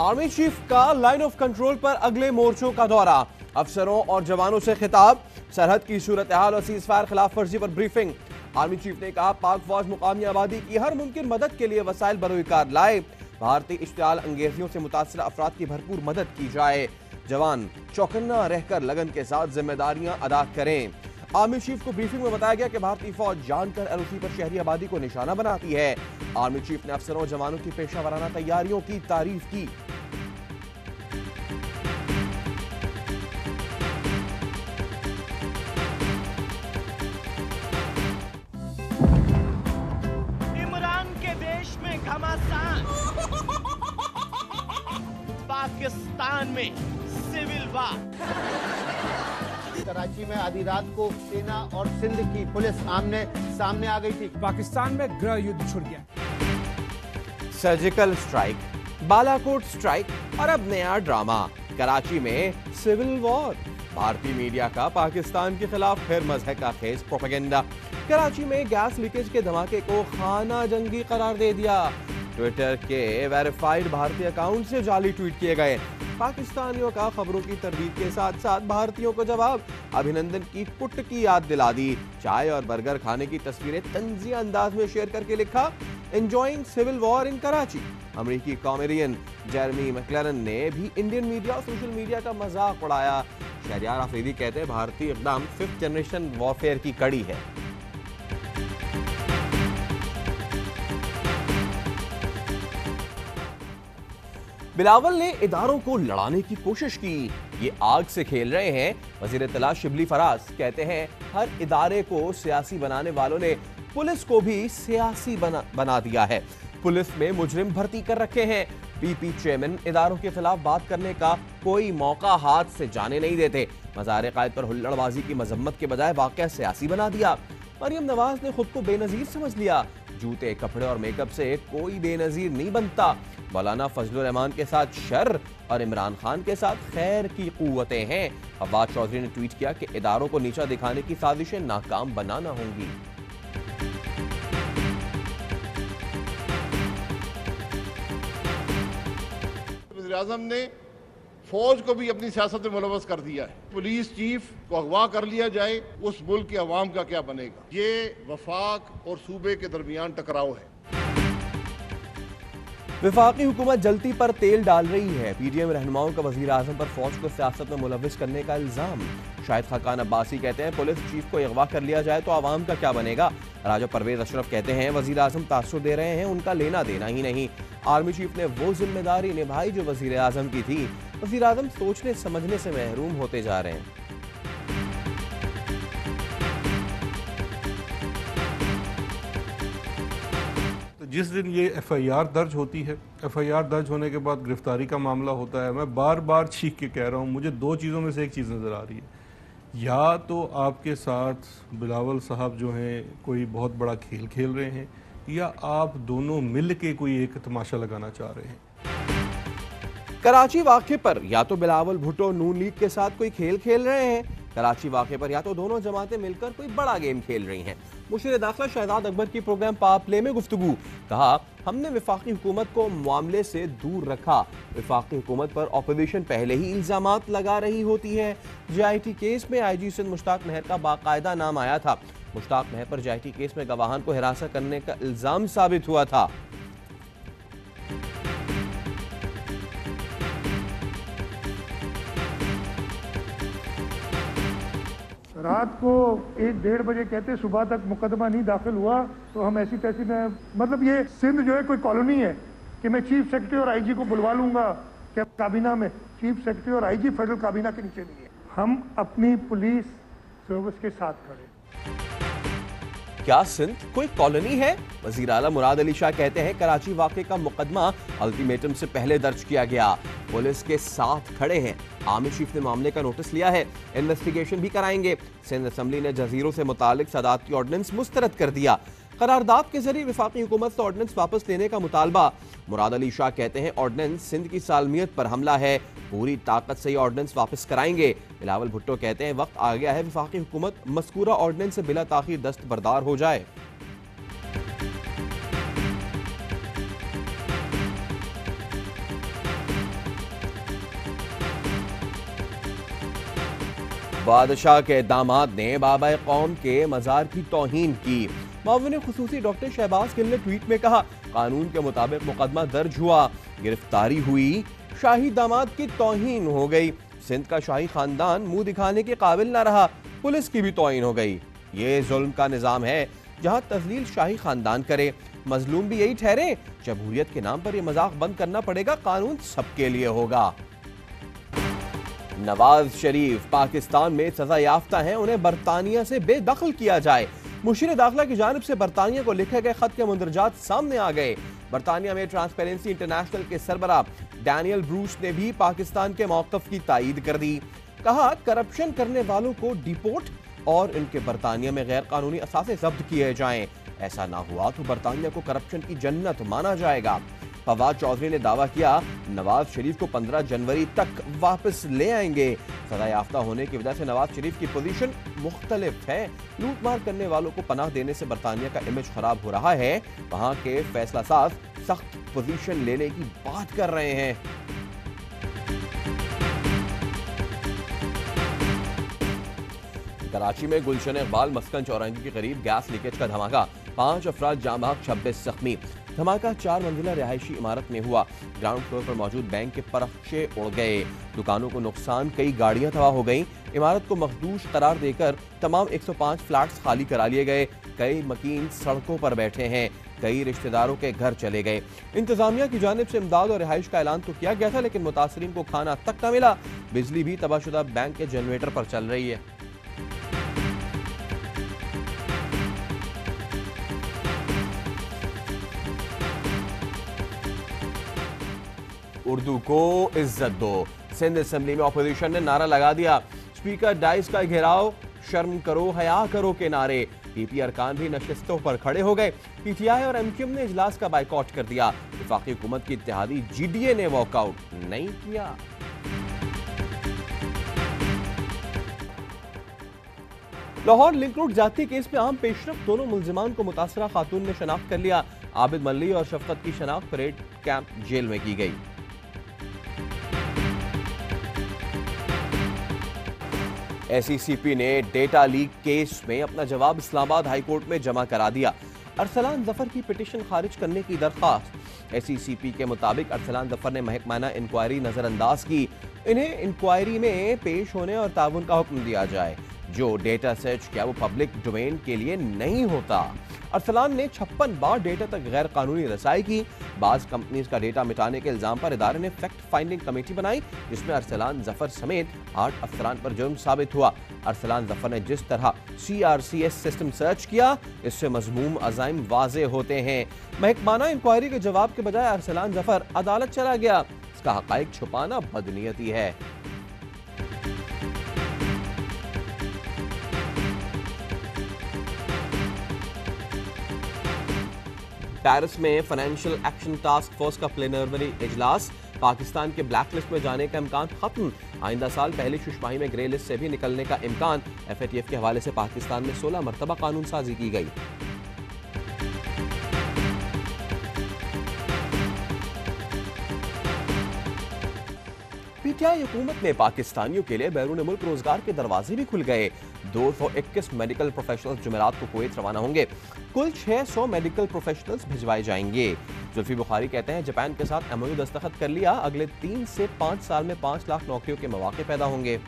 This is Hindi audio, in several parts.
आर्मी चीफ का लाइन ऑफ कंट्रोल पर अगले मोर्चों का दौरा, अफसरों और जवानों से खिताब, सरहद की सूरत हाल और सीजफायर खिलाफ वर्जी पर ब्रीफिंग। आर्मी चीफ ने कहा पाक फौज मुकामी आबादी की हर मुमकिन मदद के लिए वसाइल बरोकार लाए, भारतीय इश्तियाल अंगेजियों से मुतासर अफराद की भरपूर मदद की जाए, जवान चौकन्ना रहकर लगन के साथ जिम्मेदारियां अदा करें। आर्मी चीफ को ब्रीफिंग में बताया गया कि भारतीय फौज जानकर एलओसी पर शहरी आबादी को निशाना बनाती है। आर्मी चीफ ने अफसरों और जवानों की पेशा वराना तैयारियों की तारीफ की। इमरान के देश में घमासान, पाकिस्तान में सिविल वार। कराची में आधी रात को सेना और सिंध की पुलिस आमने सामने आ गई थी। पाकिस्तान में गृह युद्ध छिड़ गया। सर्जिकल स्ट्राइक, बालाकोट स्ट्राइक और अब नया ड्रामा, कराची में सिविल वॉर। भारतीय मीडिया का पाकिस्तान के खिलाफ फिर मजहका खेज प्रोपेगेंडा। कराची में गैस लीकेज के धमाके को खाना जंगी करार दे दिया। ट्विटर के वेरीफाइड भारतीय अकाउंट से जाली ट्वीट किए गए। पाकिस्तानियों का खबरों की तरदीद के साथ साथ भारतीयों को जवाब, अभिनंदन की पुट की याद दिला दी। चाय और बर्गर खाने की तस्वीरें तंजिया अंदाज में शेयर करके लिखा enjoying civil war in Karachi. अमेरिकी कॉमेडियन जेरेमी मैकलेरन ने भी इंडियन मीडिया और सोशल मीडिया का मजाक उड़ाया। शहरियार अफरीदी कहते हैं भारतीय इक़दाम 5th जनरेशन वॉरफेयर की कड़ी है। बिलावल ने इदारों को लड़ाने की कोशिश की, ये आग से खेल रहे हैं। वजीर इत्तला शिबली फराज कहते हैं हर इदारे को सियासी बनाने वालों ने पुलिस को भी सियासी बना दिया है। पुलिस में मुजरिम भर्ती कर रखे हैं। पीपी चेयरमैन इदारों के खिलाफ बात करने का कोई मौका हाथ से जाने नहीं देते। मज़ार कायद पर हुल्लड़बाजी की मजम्मत के बजाय वाकया सियासी बना दिया। मरियम नवाज ने खुद को बेनजीर समझ लिया। जूते, कपड़े और मेकअप से कोई बेनजीर नहीं बनता। मौलाना फजलुर रहमान के साथ शर और इमरान खान के साथ खैर की कुव्वतें हैं। अब्बास चौधरी ने ट्वीट किया कि इदारों को नीचा दिखाने की साजिशें नाकाम बनाना होंगी। वज़ीर-ए-आज़म ने फौज को भी अपनी सियासत में मुलव्वस कर दिया है। पुलिस चीफ को अगवा कर लिया जाए, उस मुल्क के अवाम का क्या बनेगा? ये वफाक और सूबे के दरमियान टकराव है। विफाकी हुकूमत जलती पर तेल डाल रही है। पीडीएम रहनुमाओं का वजीर आजम पर फौज को सियासत में मुलव्वस करने का इल्जाम। शाहिद खाकान अब्बासी कहते हैं पुलिस चीफ को अगवा कर लिया जाए तो आवाम का क्या बनेगा। राजा परवेज अशरफ कहते हैं वजीर आजम तासुर दे रहे हैं, उनका लेना देना ही नहीं। आर्मी चीफ ने वो जिम्मेदारी निभाई जो वजीर आजम की थी। वजीर आजम सोचने समझने से महरूम होते जा रहे हैं। जिस दिन ये एफआईआर दर्ज होती है, एफआईआर दर्ज होने के बाद गिरफ्तारी का मामला होता है, मैं बार बार चीख के कह रहा हूँ मुझे दो चीज़ों में से एक चीज़ नज़र आ रही है। या तो आपके साथ बिलावल साहब जो हैं कोई बहुत बड़ा खेल खेल रहे हैं, या आप दोनों मिल के कोई एक तमाशा लगाना चाह रहे हैं। कराची वाक़े पर या तो बिलावल भुट्टो नून लीग के साथ कोई खेल खेल रहे हैं, कराची वाक़े पर या तो दोनों जमातें मिलकर कोई बड़ा गेम खेल रही हैं। मुशीर दाखिला शहजाद अकबर की प्रोग्राम पावर प्ले में गुफ्तगू, कहा हमने विफाकी हुकूमत को मामले से दूर रखा। विफाकी हुकूमत पर अपोजिशन पहले ही इल्जामात लगा रही होती है। जेआईटी केस में आईजी सिंध मुश्ताक महर का बाकायदा नाम आया था। मुश्ताक महर पर जेआईटी केस में गवाहान को हिरासत करने का इल्जाम साबित हुआ था। रात को 1-1:30 बजे कहते सुबह तक मुकदमा नहीं दाखिल हुआ तो हम ऐसी तैसी में, मतलब ये सिंध जो है कोई कॉलोनी है कि मैं चीफ सेक्रेटरी और आईजी को बुलवा लूंगा क्या काबीना में? चीफ सेक्रेटरी और आईजी फेडरल काबीना के नीचे नहीं है। हम अपनी पुलिस सर्विस के साथ खड़े। क्या सिंध कोई कॉलोनी है? वजीर आला मुराद अली शाह कहते हैं कराची वाक़े का मुकदमा अल्टीमेटम से पहले दर्ज किया गया, पुलिस के साथ खड़े हैं। आर्मी चीफ ने मामले का नोटिस लिया है, इन्वेस्टिगेशन भी कराएंगे। सिंध असम्बली ने जजीरों से मुतालिक सदारती ऑर्डिनेंस मुस्तरद कर दिया। करारदाद के जरिए विफाकी हुकूमत से ऑर्डिनेंस वापस लेने का मुतालबा। मुराद अली शाह कहते हैं ऑर्डिनेंस सिंध की सालमियत पर हमला है, पूरी ताकत से ये ऑर्डिनेंस वापस कराएंगे। बिलावल भुट्टो कहते हैं वक्त आ गया है विफाकी हुकूमत मज़कूरा ऑर्डिनेंस से बिला ताखीर दस्तबरदार हो जाए। बादशाह के दामाद ने बाबा कौम के मज़ार की तौहीन की। मामून खुसूसी डॉक्टर शहबाज गिल ने ट्वीट में कहा, कानून के मुताबिक मुकदमा दर्ज हुआ, गिरफ्तारी हुई, शाही दामाद की तौहीन हो गई। सिंध का शाही खानदान मुंह दिखाने के काबिल न रहा, पुलिस की भी तौहीन हो गई। ये जुल्म का निजाम है जहां तजलील शाही खानदान करे, मजलूम भी यही ठहरे। जमहूरियत के नाम पर यह मजाक बंद करना पड़ेगा, कानून सबके लिए होगा। नवाज शरीफ पाकिस्तान में सजा याफ्ता हैं, उन्हें बरतानिया से बेदखल किया जाए। मुशीर दाखिला की जानिब से बरतानिया को लिखे गए खत के मुंदरजात सामने आ गए। बरतानिया में ट्रांसपेरेंसी इंटरनेशनल के सरबराह डैनियल ब्रूस ने भी पाकिस्तान के मौक़िफ़ की तायीद कर दी। कहा, करप्शन करने वालों को डिपोर्ट और इनके बरतानिया में गैर कानूनी असासे जब्त किए जाएं। ऐसा ना हुआ तो बरतानिया को करप्शन की जन्नत माना जाएगा। फवाद चौधरी ने दावा किया, नवाज शरीफ को 15 जनवरी तक वापस ले आएंगे। सजा याफ्ता होने की वजह से नवाज शरीफ की पोजीशन मुख्तलिफ है। लूटमार करने वालों को पनाह देने से बरतानिया का इमेज खराब हो रहा है। वहां के फैसला साज सख्त पोजीशन लेने की बात कर रहे हैं। कराची में गुलशन इकबाल मस्कन चौरंगी के करीब गैस लीकेज का धमाका, 5 अफराद जाँ बहक, 26 जख्मी। धमाका 4 मंजिला रिहायशी इमारत में हुआ। ग्राउंड फ्लोर पर मौजूद बैंक के परख्चे उड़ गए, दुकानों को नुकसान, कई गाड़ियां तबाह हो गईं। इमारत को मखदूश करार देकर तमाम 105 फ्लैट्स खाली करा लिए गए। कई मकीन सड़कों पर बैठे हैं, कई रिश्तेदारों के घर चले गए। इंतजामिया की जानिब से इमदाद और रिहाइश का ऐलान तो किया गया था, लेकिन मुतासरीन को खाना तक न मिला। बिजली भी तबाहशुदा बैंक के जनरेटर पर चल रही है। उर्दू को इज्जत दो। सिंध असेंबली में अपोजिशन ने नारा लगा दिया, स्पीकर डाइस का घेराव, शर्म करो हया करो के नारे। पीपी अरकान भी नशिस्तों पर खड़े हो गए। पीटीआई और एमक्यूएम ने इजलास का बाइकआउट कर दिया। वफाकी हुकूमत की इत्तेहादी जीडीए ने वॉकआउट नहीं किया। लाहौर लिंक रोड जाति केस में अहम पेशरफ, दोनों मुल्जिमान को मुतासरा खातून ने शनाख्त कर लिया। आबिद मल्ली और शफकत की शनाख्त परेड कैंप जेल में की गई। एसईसीपी ने डेटा लीक केस में अपना जवाब इस्लामाबाद हाईकोर्ट में जमा करा दिया। अरसलान जफर की पिटीशन खारिज करने की दरख्वास्त। एसईसीपी के मुताबिक अरसलान जफर ने महकमाना इंक्वायरी नजरअंदाज की। इन्हें इंक्वायरी में पेश होने और ताउन का हुक्म दिया जाए। जो डेटा सर्च किया वो पब्लिक डोमेन के लिए नहीं होता। अरसलान ने 56 बार डेटा तक गैर कानूनी रसाई की। बाज कंपनीज का डेटा मिटाने के इल्जाम पर इदारे ने फैक्ट फाइंडिंग कमेटी बनाई, जिसमें अरसलान जफर समेत 8 अफसरान पर जुर्म साबित हुआ। अरसलान जफर ने जिस तरह CRCS सिस्टम सर्च किया, इससे मजमूम अज़ाइम वाजे होते हैं। महकमाना इंक्वायरी के जवाब के बजाय अरसलान जफर अदालत चला गया। इसका हकाइक छुपाना बदनीयती है। पेरिस में फाइनेंशियल एक्शन टास्क फोर्स का प्लेनरी इजलास। पाकिस्तान के ब्लैक लिस्ट में जाने का इम्कान खत्म। आइंदा साल पहली शुशमाही में ग्रे लिस्ट से भी निकलने का इम्कान। FATF के हवाले से पाकिस्तान में 16 मरतबा कानून साजी की गई। पीटीआई हुकूमत में पाकिस्तानियों के लिए बैरून मुल्क रोजगार के दरवाजे भी खुल गए। 221 मेडिकल प्रोफेशनल्स जुमेरात को कुवैत रवाना होंगे। कुल 600 मेडिकल प्रोफेशनल्स भिजवाए जाएंगे। जुल्फी बुखारी कहते हैं, जापान के साथ MOU दस्तखत कर लिया, अगले 3 से 5 साल में 5 लाख नौकरियों के मौके पैदा होंगे।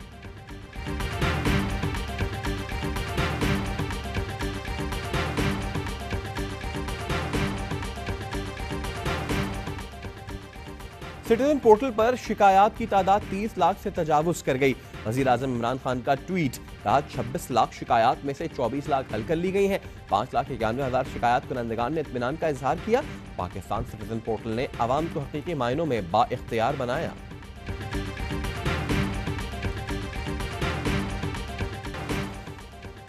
सिटीजन पोर्टल पर शिकायत की तादाद 30 लाख से तजावुज कर गई। वजीर आजम इमरान खान का ट्वीट, कहा 26 लाख शिकायत में से 24 लाख हल कर ली गई हैं। 5,91,000 शिकायत कुनंदगान ने इत्मीनान का इजहार किया। पाकिस्तान सिटीजन पोर्टल ने आवाम को हकीकी मायनों में बाइख्तियार बनाया।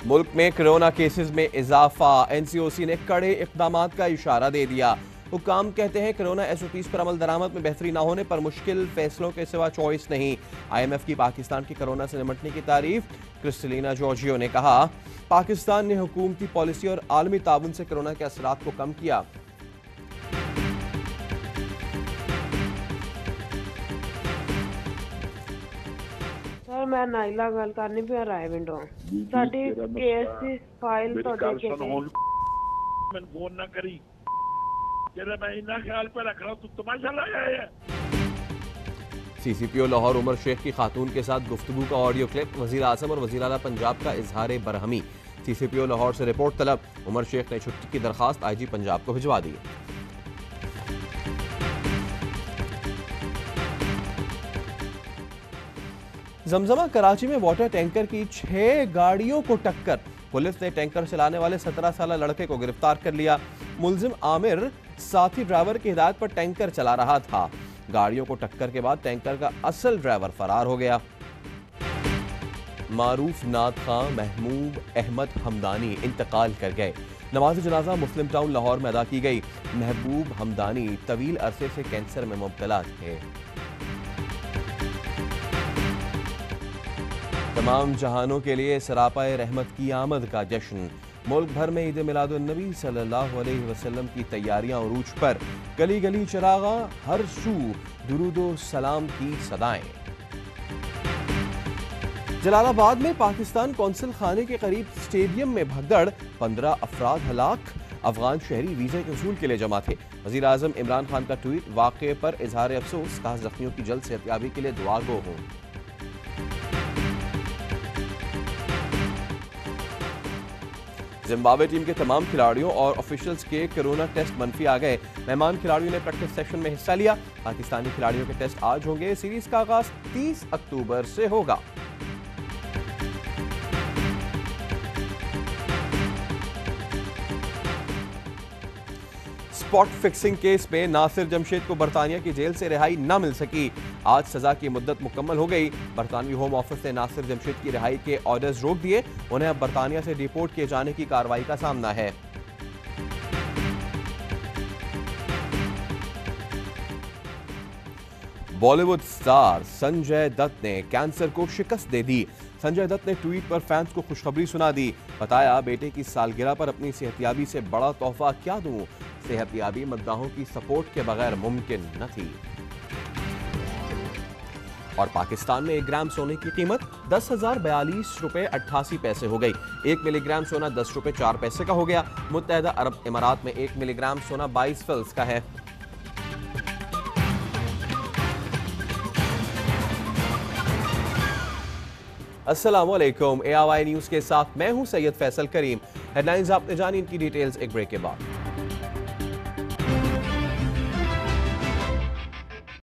मुल्क में कोरोना केसेस में इजाफा। NCOC ने कड़े इक़दाम का इशारा दे दिया। हुकाम कहते हैं, कोरोना SOPs पर अमल दरामद में बेहतरी ना होने पर मुश्किल फैसलों के सिवा चॉइस नहीं। IMF की पाकिस्तान की कोरोना से निपटने की तारीफ। क्रिस्टलिना जॉर्जियो ने कहा, पाकिस्तान ने हुकूमती पॉलिसी और आलमी ताउन से कोरोना के असरात को कम किया। सर मैं नाइला गल करनी पे रायविंडो साडी केस दी फाइल तो देखे मैं फोन ना करी तेरा मैं इतना ख्याल पे रख रहा हूं, तू तमाशा लगाया है। सीसीपीओ लाहौर उमर शेख की खातून के साथ गुफ्तगू का ऑडियो क्लिप, वजीर आजम और वजीर आला पंजाब का इजहार बरहमी। सीसीपीओ लाहौर से रिपोर्ट तलब, उमर शेख ने छुट्टी की दरखास्त आईजी पंजाब को भिजवा दी। जमजमा कराची में वाटर टैंकर की 6 गाड़ियों को टक्कर, पुलिस ने टैंकर चलाने वाले 17 साल लड़के को गिरफ्तार कर लिया। मुलजिम आमिर साथी ड्राइवर की हिदायत पर टैंकर चला रहा था। गाड़ियों को टक्कर के बाद टैंकर का असल ड्राइवर फरार हो गया। मारूफ नात खां महमूद अहमद हमदानी इंतकाल कर गए। नमाज जनाजा मुस्लिम टाउन लाहौर में अदा की गई। महबूब हमदानी तवील अरसे से कैंसर में मुब्तला थे। तमाम जहानों के लिए सरापाए रहमत की आमद का जश्न। मुल्क भर में ईद मिलादुन नबी सल्लल्लाहु अलैहि वसल्लम की तैयारियां उरूज पर। गली गली चरागा, हर सू दुरूदो सलाम की सदाएं। जलालाबाद में पाकिस्तान कौंसिल खाने के करीब स्टेडियम में भगदड़, 15 अफराद हलाक। अफगान शहरी वीजे के उसूल के लिए जमा थे। वजीर आजम इमरान खान का ट्वीट, वाक़े पर इजहार अफसोस, कहा जख्मियों की जल्द सेहतयाबी के लिए दुआ गो हो। जिम्बाब्वे टीम के तमाम खिलाड़ियों और ऑफिशियल्स के कोरोना टेस्ट मनफी आ गए। मेहमान खिलाड़ियों ने प्रैक्टिस सेशन में हिस्सा लिया। पाकिस्तानी खिलाड़ियों के टेस्ट आज होंगे। सीरीज का आगाज 30 अक्टूबर से होगा। स्पॉट फिक्सिंग केस में नासिर जमशेद को बरतानिया की जेल से रिहाई न मिल सकी। आज सजा की मुद्दत मुकम्मल हो गई। बरतानवी होम ऑफिस ने नासिर जमशेद की रिहाई के ऑर्डर्स रोक दिए। उन्हें अब बरतानिया से डिपोर्ट किए जाने की कार्रवाई का सामना है। बॉलीवुड स्टार संजय दत्त ने कैंसर को शिकस्त दे दी। संजय दत्त ने ट्वीट पर फैंस को खुशखबरी सुना दी। बताया, बेटे की सालगिरह पर अपनी सेहतयाबी से बड़ा तोहफा क्या दूं। सेहतयाबी मद्दाहों की सपोर्ट के बगैर मुमकिन न थी। और पाकिस्तान में 1 ग्राम सोने की कीमत 10,042 रुपए 88 पैसे हो गई। 1 मिलीग्राम सोना 10 रुपए 4 पैसे का हो गया। मुत्तहदा अरब इमारात में 1 मिलीग्राम सोना 22 फिल्स का है। अस्सलामुअलैकुम, ARY न्यूज़ के साथ मैं हूं सैयद फैसल करीम। हेडलाइंस आपने जानी, इनकी डिटेल्स एक ब्रेक के बाद।